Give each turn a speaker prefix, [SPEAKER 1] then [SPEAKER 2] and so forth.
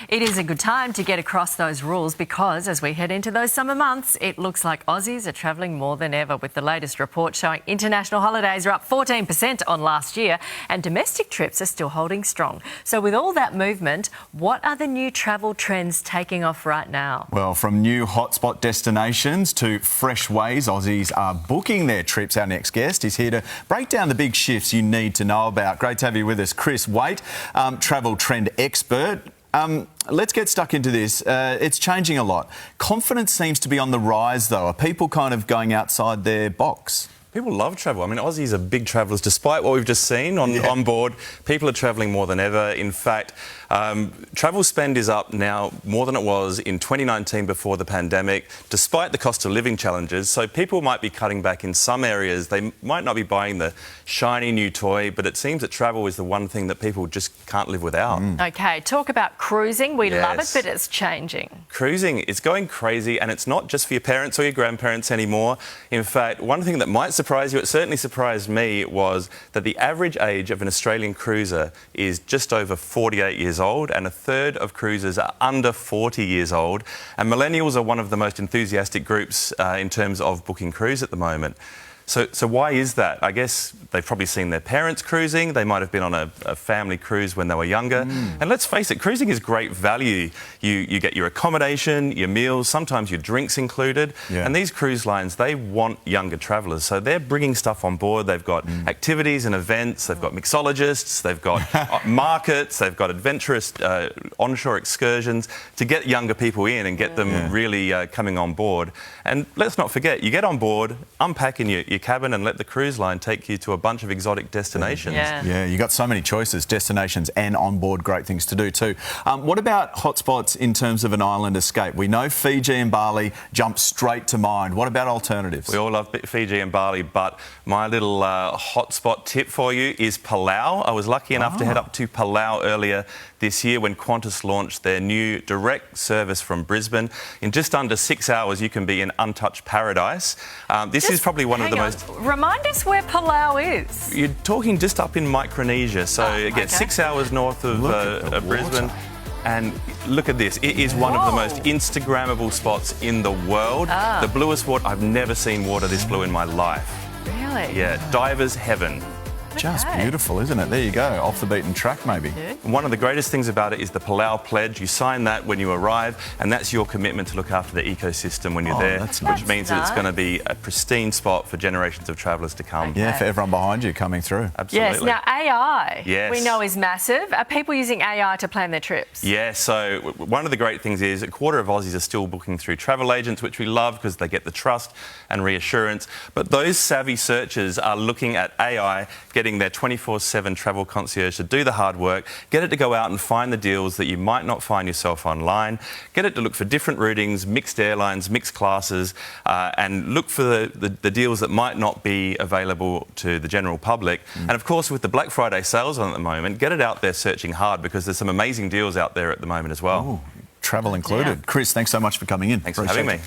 [SPEAKER 1] It is a good time to get across those rules because as we head into those summer months, it looks like Aussies are travelling more than ever, with the latest report showing international holidays are up 14% on last year and domestic trips are still holding strong. So with all that movement, what are the new travel trends taking off right now?
[SPEAKER 2] Well, from new hotspot destinations to fresh ways Aussies are booking their trips, our next guest is here to break down the big shifts you need to know about. Great to have you with us, Chris Waite, travel trend expert. Let's get stuck into this. It's changing a lot. Confidence seems to be on the rise, though. Are people kind of going outside their box?
[SPEAKER 3] People love travel. I mean, Aussies are big travellers. Despite what we've just seen on board, people are travelling more than ever. In fact, travel spend is up now more than it was in 2019 before the pandemic, despite the cost of living challenges. So people might be cutting back in some areas. They might not be buying the shiny new toy, but it seems that travel is the one thing that people just can't live without.
[SPEAKER 1] OK, talk about cruising. We love it, but it's changing.
[SPEAKER 3] Cruising is going crazy, and it's not just for your parents or your grandparents anymore. In fact, one thing that might surprise you, it certainly surprised me, was that the average age of an Australian cruiser is just over 48 years old, and a third of cruisers are under 40 years old. And millennials are one of the most enthusiastic groups in terms of booking cruise at the moment. So why is that? I guess they've probably seen their parents cruising. They might have been on a family cruise when they were younger. And let's face it, cruising is great value. You get your accommodation, your meals, sometimes your drinks included. And these cruise lines, they want younger travellers. So they're bringing stuff on board. They've got activities and events. They've got mixologists. They've got markets. They've got adventurous onshore excursions to get younger people in and get them really coming on board. And let's not forget, you get on board, unpack in your cabin and let the cruise line take you to a bunch of exotic destinations.
[SPEAKER 2] Yeah, you got so many choices, destinations and on-board great things to do too. What about hotspots in terms of an island escape? We know Fiji and Bali jump straight to mind. What about alternatives?
[SPEAKER 3] We all love Fiji and Bali, but my little hotspot tip for you is Palau. I was lucky enough to head up to Palau earlier this year when Qantas launched their new direct service from Brisbane. In just under 6 hours, you can be in untouched paradise. This is probably one of the most...
[SPEAKER 1] Remind us where Palau is.
[SPEAKER 3] You're talking just up in Micronesia, so again, 6 hours north of Brisbane. And look at this, it is one of the most Instagrammable spots in the world. The bluest water, I've never seen water this blue in my life.
[SPEAKER 1] Really?
[SPEAKER 3] Yeah, diver's heaven.
[SPEAKER 2] Just beautiful, isn't it? There you go, off the beaten track maybe.
[SPEAKER 3] One of the greatest things about it is the Palau Pledge. You sign that when you arrive, and that's your commitment to look after the ecosystem when you're there, which means that it's going to be a pristine spot for generations of travellers to come.
[SPEAKER 2] Yeah, for everyone behind you coming through.
[SPEAKER 3] Absolutely.
[SPEAKER 1] Yes, now AI, we know is massive. Are people using AI to plan their trips?
[SPEAKER 3] Yeah, so one of the great things is a quarter of Aussies are still booking through travel agents, which we love because they get the trust and reassurance. But those savvy searchers are looking at AI, getting their 24/7 travel concierge to do the hard work, get it to go out and find the deals that you might not find yourself online, get it to look for different routings, mixed airlines, mixed classes, and look for the deals that might not be available to the general public. And of course, with the Black Friday sales on at the moment, get it out there searching hard because there's some amazing deals out there at the moment as well.
[SPEAKER 2] Travel included. Chris, thanks so much for coming in.
[SPEAKER 3] Thanks for having me.